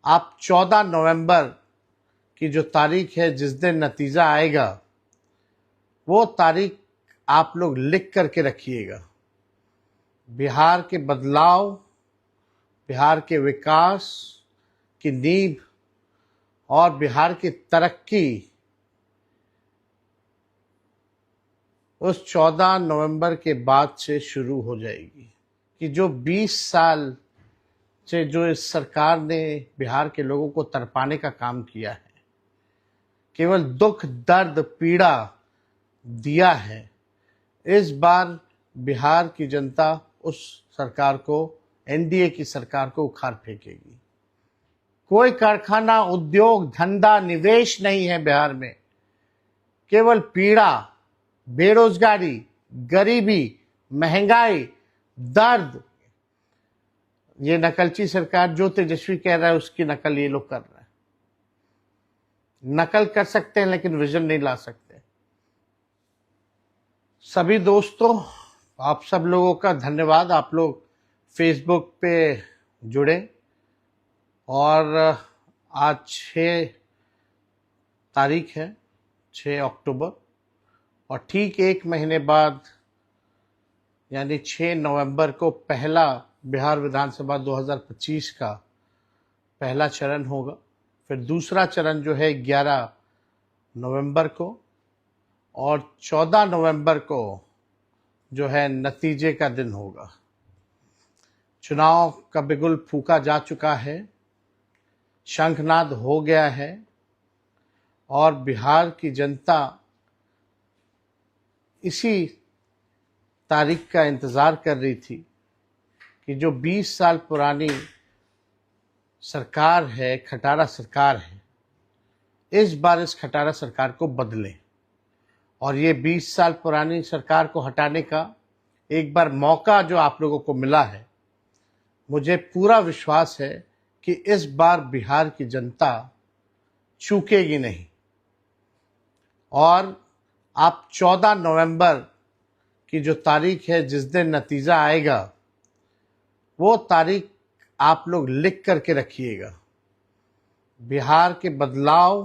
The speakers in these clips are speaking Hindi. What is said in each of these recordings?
आप 14 नवंबर की जो तारीख है, जिस दिन नतीजा आएगा, वो तारीख आप लोग लिख करके रखिएगा। बिहार के बदलाव, बिहार के विकास की नींव और बिहार की तरक्की उस 14 नवंबर के बाद से शुरू हो जाएगी। कि जो 20 साल से जो इस सरकार ने बिहार के लोगों को तरपाने का काम किया है, केवल दुख, दर्द, पीड़ा दिया है, इस बार बिहार की जनता उस सरकार को, एनडीए की सरकार को उखाड़ फेंकेगी। कोई कारखाना, उद्योग, धंधा, निवेश नहीं है बिहार में। केवल पीड़ा, बेरोजगारी, गरीबी, महंगाई, दर्द। ये नकलची सरकार, जो तेजस्वी कह रहा है उसकी नकल ये लोग कर रहे हैं। नकल कर सकते हैं लेकिन विजन नहीं ला सकते। सभी दोस्तों, आप सब लोगों का धन्यवाद। आप लोग फेसबुक पे जुड़े और आज 6 तारीख है, 6 अक्टूबर, और ठीक 1 महीने बाद यानी 6 नवंबर को पहला बिहार विधानसभा 2025 का पहला चरण होगा। फिर दूसरा चरण जो है 11 नवंबर को, और 14 नवंबर को जो है नतीजे का दिन होगा। चुनाव का बिगुल फूंका जा चुका है, शंखनाद हो गया है, और बिहार की जनता इसी तारीख का इंतजार कर रही थी कि जो 20 साल पुरानी सरकार है, खटारा सरकार है, इस बार इस खटारा सरकार को बदले। और ये 20 साल पुरानी सरकार को हटाने का एक बार मौका जो आप लोगों को मिला है, मुझे पूरा विश्वास है कि इस बार बिहार की जनता चूकेगी नहीं। और आप 14 नवंबर की जो तारीख है, जिस दिन नतीजा आएगा, वो तारीख आप लोग लिख करके रखिएगा। बिहार के बदलाव,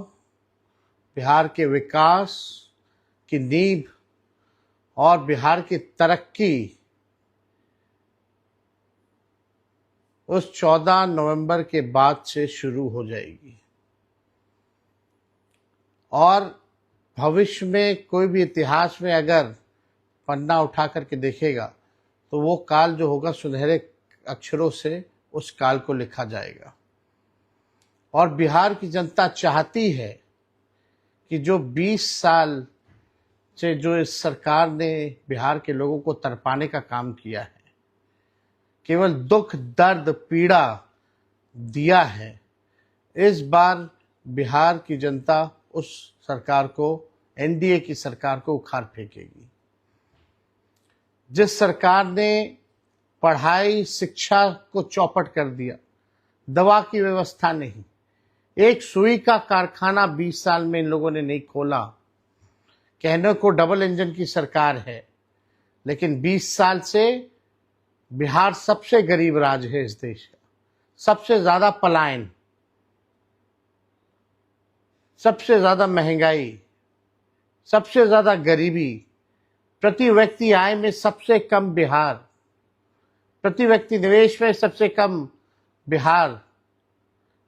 बिहार के विकास की नींव और बिहार की तरक्की उस 14 नवंबर के बाद से शुरू हो जाएगी। और भविष्य में कोई भी इतिहास में अगर पन्ना उठा करके देखेगा तो वो काल जो होगा, सुनहरे अक्षरों से उस काल को लिखा जाएगा। और बिहार की जनता चाहती है कि जो 20 साल से जो इस सरकार ने बिहार के लोगों को तरपाने का काम किया है, केवल दुख, दर्द, पीड़ा दिया है, इस बार बिहार की जनता उस सरकार को, एनडीए की सरकार को उखाड़ फेंकेगी। जिस सरकार ने पढ़ाई, शिक्षा को चौपट कर दिया, दवा की व्यवस्था नहीं, एक सुई का कारखाना 20 साल में इन लोगों ने नहीं खोला। कहने को डबल इंजन की सरकार है, लेकिन 20 साल से बिहार सबसे गरीब राज्य है इस देश का। सबसे ज्यादा पलायन, सबसे ज्यादा महंगाई, सबसे ज्यादा गरीबी, प्रति व्यक्ति आय में सबसे कम बिहार, प्रति व्यक्ति निवेश में सबसे कम बिहार,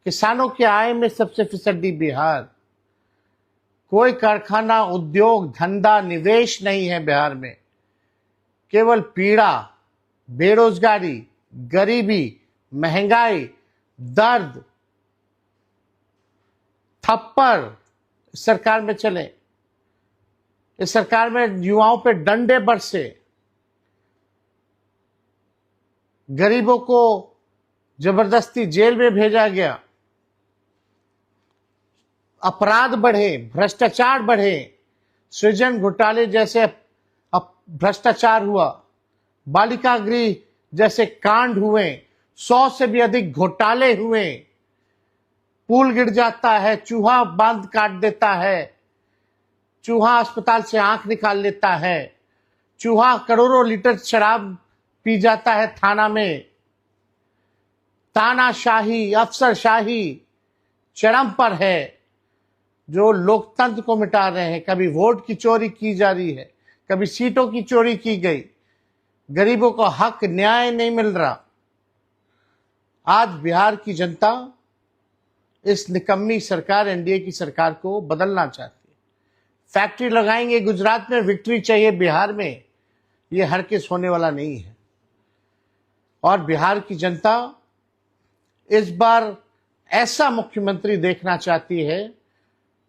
किसानों की आय में सबसे फिसड्डी बिहार। कोई कारखाना, उद्योग, धंधा, निवेश नहीं है बिहार में। केवल पीड़ा, बेरोजगारी, गरीबी, महंगाई, दर्द, थप्पड़ इस सरकार में चले। इस सरकार में युवाओं पे डंडे बरसे, गरीबों को जबरदस्ती जेल में भेजा गया, अपराध बढ़े, भ्रष्टाचार बढ़े, सृजन घोटाले जैसे भ्रष्टाचार हुआ, बालिका गृह जैसे कांड हुए, 100 से भी अधिक घोटाले हुए, पुल गिर जाता है, चूहा बांध काट देता है, चूहा अस्पताल से आंख निकाल लेता है, चूहा करोड़ों लीटर शराब पी जाता है थाना में, तानाशाही, अफसरशाही चरम पर है, जो लोकतंत्र को मिटा रहे हैं। कभी वोट की चोरी की जा रही है, कभी सीटों की चोरी की गई, गरीबों को हक न्याय नहीं मिल रहा। आज बिहार की जनता इस निकम्मी सरकार, एनडीए की सरकार को बदलना चाहती है। फैक्ट्री लगाएंगे गुजरात में, विक्ट्री चाहिए बिहार में, ये हरगिज़ होने वाला नहीं है। और बिहार की जनता इस बार ऐसा मुख्यमंत्री देखना चाहती है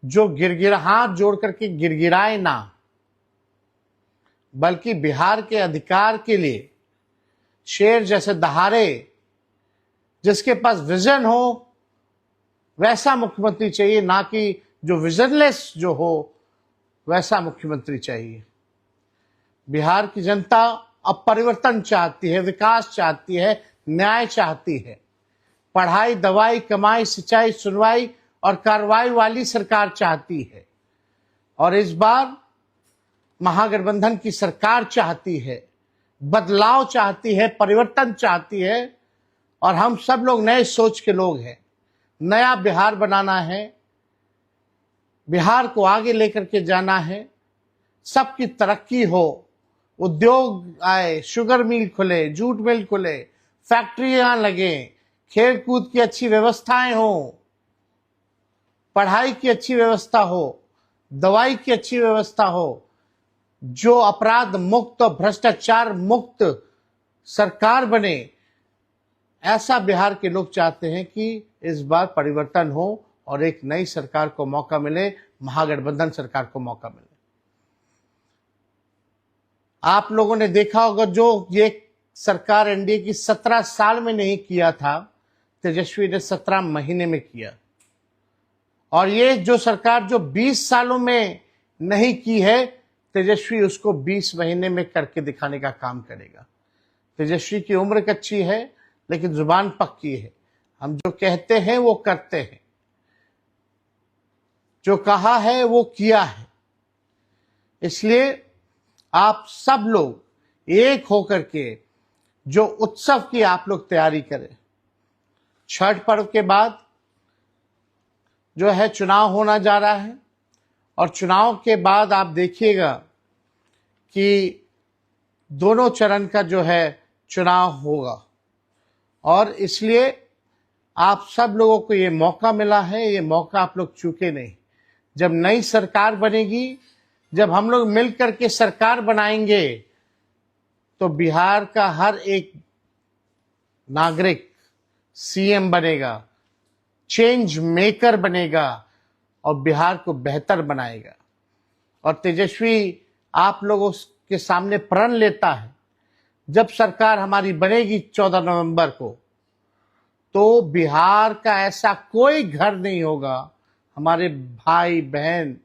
जो हाथ जोड़ करके गिड़गिड़ाए ना, बल्कि बिहार के अधिकार के लिए शेर जैसे दहाड़े, जिसके पास विजन हो वैसा मुख्यमंत्री चाहिए, ना कि जो विजनलेस जो हो वैसा मुख्यमंत्री चाहिए। बिहार की जनता अब परिवर्तन चाहती है, विकास चाहती है, न्याय चाहती है। पढ़ाई, दवाई, कमाई, सिंचाई, सुनवाई और कार्रवाई वाली सरकार चाहती है। और इस बार महागठबंधन की सरकार चाहती है, बदलाव चाहती है, परिवर्तन चाहती है। और हम सब लोग नए सोच के लोग हैं। नया बिहार बनाना है, बिहार को आगे लेकर के जाना है, सबकी तरक्की हो, उद्योग आए, शुगर मिल खुले, जूट मिल खुले, फैक्ट्रियां लगे, खेल कूद की अच्छी व्यवस्थाएं हो, पढ़ाई की अच्छी व्यवस्था हो, दवाई की अच्छी व्यवस्था हो, जो अपराध मुक्त और भ्रष्टाचार मुक्त सरकार बने। ऐसा बिहार के लोग चाहते हैं कि इस बार परिवर्तन हो और एक नई सरकार को मौका मिले, महागठबंधन सरकार को मौका मिले। आप लोगों ने देखा होगा, जो ये सरकार एनडीए की 17 साल में नहीं किया था, तेजस्वी ने 17 महीने में किया। और ये जो सरकार जो 20 सालों में नहीं की है, तेजस्वी उसको 20 महीने में करके दिखाने का काम करेगा। तेजस्वी की उम्र कच्ची है, लेकिन जुबान पक्की है। हम जो कहते हैं वो करते हैं, जो कहा है वो किया है। इसलिए आप सब लोग एक होकर के जो उत्सव की आप लोग तैयारी करें। छठ पर्व के बाद जो है चुनाव होना जा रहा है, और चुनाव के बाद आप देखिएगा कि दोनों चरण का जो है चुनाव होगा। और इसलिए आप सब लोगों को ये मौका मिला है, ये मौका आप लोग चूके नहीं। जब नई सरकार बनेगी, जब हम लोग मिलकर के सरकार बनाएंगे, तो बिहार का हर एक नागरिक सीएम बनेगा, चेंज मेकर बनेगा और बिहार को बेहतर बनाएगा। और तेजस्वी आप लोगों के सामने प्रण लेता है, जब सरकार हमारी बनेगी 14 नवंबर को, तो बिहार का ऐसा कोई घर नहीं होगा, हमारे भाई बहन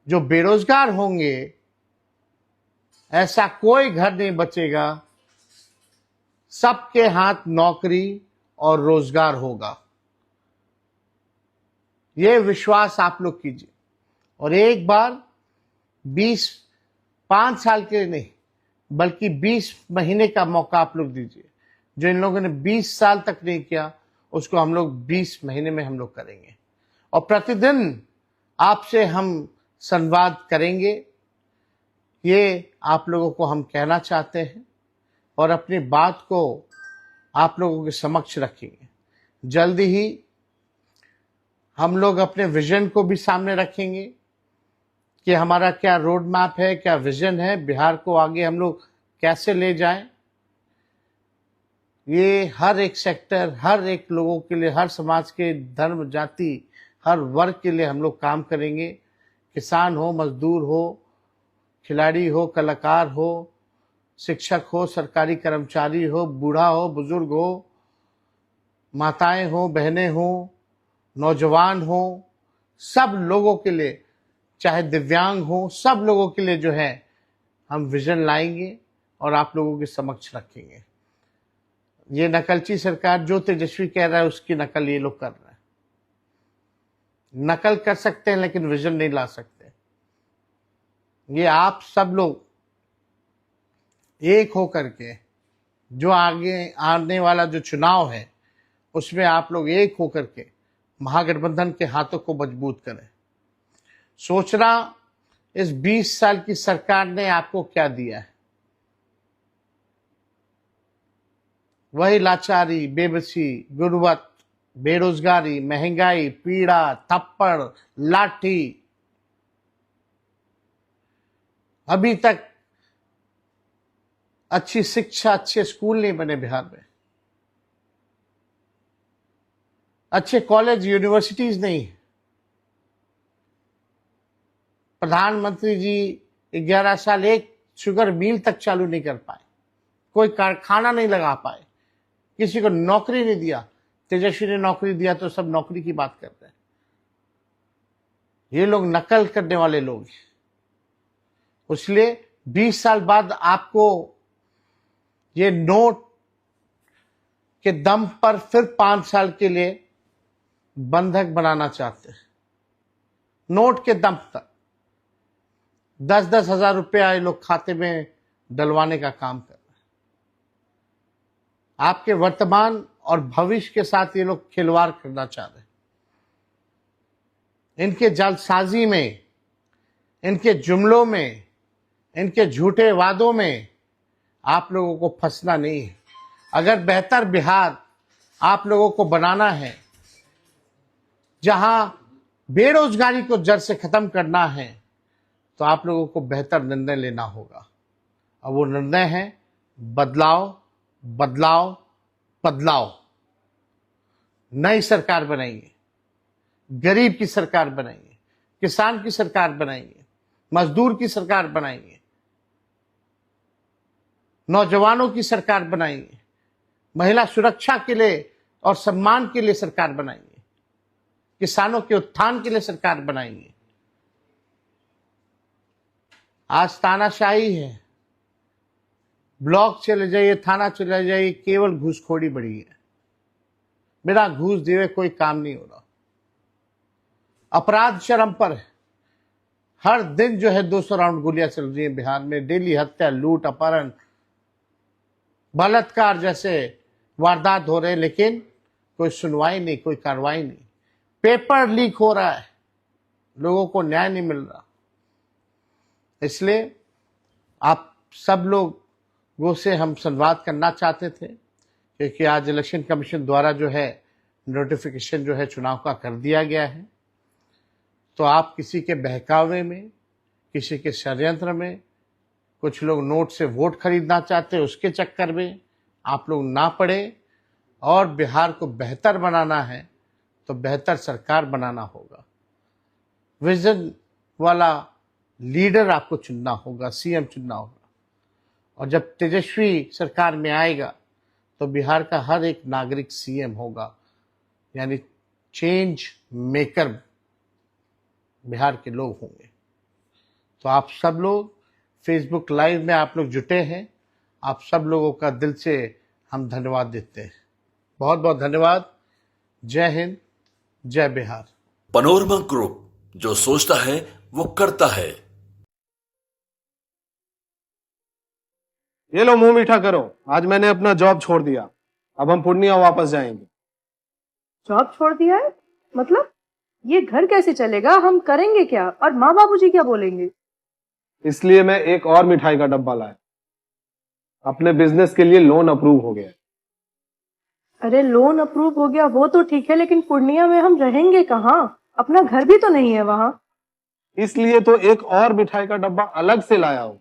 जो बेरोजगार होंगे, ऐसा कोई घर नहीं बचेगा। सबके हाथ नौकरी और रोजगार होगा। ये विश्वास आप लोग कीजिए। और एक बार 5 साल के नहीं, बल्कि 20 महीने का मौका आप लोग दीजिए। जो इन लोगों ने 20 साल तक नहीं किया, उसको हम लोग 20 महीने में हम लोग करेंगे। और प्रतिदिन आपसे हम संवाद करेंगे, ये आप लोगों को हम कहना चाहते हैं, और अपनी बात को आप लोगों के समक्ष रखेंगे। जल्दी ही हम लोग अपने विजन को भी सामने रखेंगे कि हमारा क्या रोड मैप है, क्या विजन है, बिहार को आगे हम लोग कैसे ले जाएं। ये हर एक सेक्टर, हर एक लोगों के लिए, हर समाज के धर्म, जाति, हर वर्ग के लिए हम लोग काम करेंगे। किसान हो, मजदूर हो, खिलाड़ी हो, कलाकार हो, शिक्षक हो, सरकारी कर्मचारी हो, बूढ़ा हो, बुजुर्ग हो, माताएं हो, बहनें हो, नौजवान हो, सब लोगों के लिए, चाहे दिव्यांग हो, सब लोगों के लिए जो है हम विजन लाएंगे और आप लोगों के समक्ष रखेंगे। ये नकलची सरकार जो तेजस्वी कह रहा है, उसकी नकल ये लोग कर रहे हैं। नकल कर सकते हैं लेकिन विजन नहीं ला सकते। ये आप सब लोग एक हो करके जो आगे आने वाला जो चुनाव है, उसमें आप लोग एक होकर के महागठबंधन के हाथों को मजबूत करें। सोचना इस 20 साल की सरकार ने आपको क्या दिया है? वही लाचारी, बेबसी, गुर्बत, बेरोजगारी, महंगाई, पीड़ा, थप्पड़, लाठी। अभी तक अच्छी शिक्षा, अच्छे स्कूल नहीं बने बिहार में, अच्छे कॉलेज यूनिवर्सिटीज नहीं। प्रधानमंत्री जी 11 साल एक शुगर मिल तक चालू नहीं कर पाए, कोई कारखाना नहीं लगा पाए, किसी को नौकरी नहीं दिया। तेजस्वी ने नौकरी दिया तो सब नौकरी की बात कर रहे हैं। ये लोग नकल करने वाले लोग हैं। इसलिए 20 साल बाद आपको ये नोट के दम पर फिर 5 साल के लिए बंधक बनाना चाहते हैं। नोट के दम तक 10-10 हजार रुपया ये लोग खाते में डलवाने का काम कर रहे हैं। आपके वर्तमान और भविष्य के साथ ये लोग खिलवाड़ करना चाह रहे हैं। इनके जालसाजी में, इनके जुमलों में, इनके झूठे वादों में आप लोगों को फंसना नहीं है। अगर बेहतर बिहार आप लोगों को बनाना है, जहां बेरोजगारी को जड़ से खत्म करना है, तो आप लोगों को बेहतर निर्णय लेना होगा। और वो निर्णय है बदलाव, बदलाव, बदलाव। नई सरकार बनाइए, गरीब की सरकार बनाइए, किसान की सरकार बनाइए, मजदूर की सरकार बनाइए, नौजवानों की सरकार बनाइए, महिला सुरक्षा के लिए और सम्मान के लिए सरकार बनाइए, किसानों के उत्थान के लिए सरकार बनाइए। आज तानाशाही है, ब्लॉक चले जाइए, थाना चले जाइए, केवल घूसखोरी बढ़ी है। बिना घूस दिए कोई काम नहीं हो रहा। अपराध चरम पर है। हर दिन जो है 200 राउंड गोलियां चल रही हैं बिहार में। डेली हत्या, लूट, अपहरण, बलात्कार जैसे वारदात हो रहे हैं, लेकिन कोई सुनवाई नहीं, कोई कार्रवाई नहीं। पेपर लीक हो रहा है, लोगों को न्याय नहीं मिल रहा। इसलिए आप सब लोगों से हम संवाद करना चाहते थे, क्योंकि आज इलेक्शन कमीशन द्वारा जो है नोटिफिकेशन जो है चुनाव का कर दिया गया है। तो आप किसी के बहकावे में, किसी के षड्यंत्र में, कुछ लोग नोट से वोट खरीदना चाहते हैं, उसके चक्कर में आप लोग ना पड़े। और बिहार को बेहतर बनाना है तो बेहतर सरकार बनाना होगा। विजन वाला लीडर आपको चुनना होगा, सीएम चुनना होगा। और जब तेजस्वी सरकार में आएगा तो बिहार का हर एक नागरिक सीएम होगा, यानी चेंज मेकर बिहार के लोग होंगे। तो आप सब लोग फेसबुक लाइव में आप लोग जुटे हैं, आप सब लोगों का दिल से हम धन्यवाद देते हैं। बहुत बहुत धन्यवाद। जय हिंद, जय बिहार। पैनोरमा ग्रुप, जो सोचता है वो करता है। ये लो मुंह मीठा करो, आज मैंने अपना जॉब छोड़ दिया। अब हम पूर्णिया वापस जाएंगे। जॉब छोड़ दिया है? मतलब ये घर कैसे चलेगा? हम करेंगे क्या? और माँ बाबूजी क्या बोलेंगे? इसलिए मैं एक और मिठाई का डब्बा लाया। अपने बिजनेस के लिए लोन अप्रूव हो गया। अरे लोन अप्रूव हो गया वो तो ठीक है, लेकिन पूर्णिया में हम रहेंगे कहाँ? अपना घर भी तो नहीं है वहाँ। इसलिए तो एक और मिठाई का डब्बा अलग से लाया हूँ।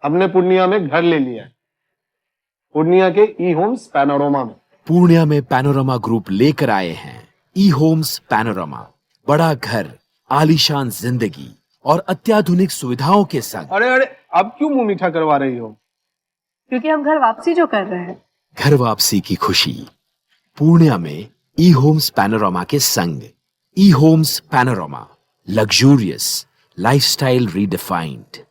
हमने पूर्णिया में घर ले लिया है, पूर्णिया के ई होम्स पैनोरमा में। पूर्णिया में पैनोरमा ग्रुप लेकर आए हैं ई होम्स पैनोरमा। बड़ा घर, आलीशान जिंदगी और अत्याधुनिक सुविधाओं के संग। अरे अब क्यों मुंह मीठा करवा रही हो? क्योंकि हम घर वापसी जो कर रहे हैं। घर वापसी की खुशी पूर्णिया में ई होम्स पैनोरमा के संग। ई Homes Panorama, luxurious lifestyle redefined.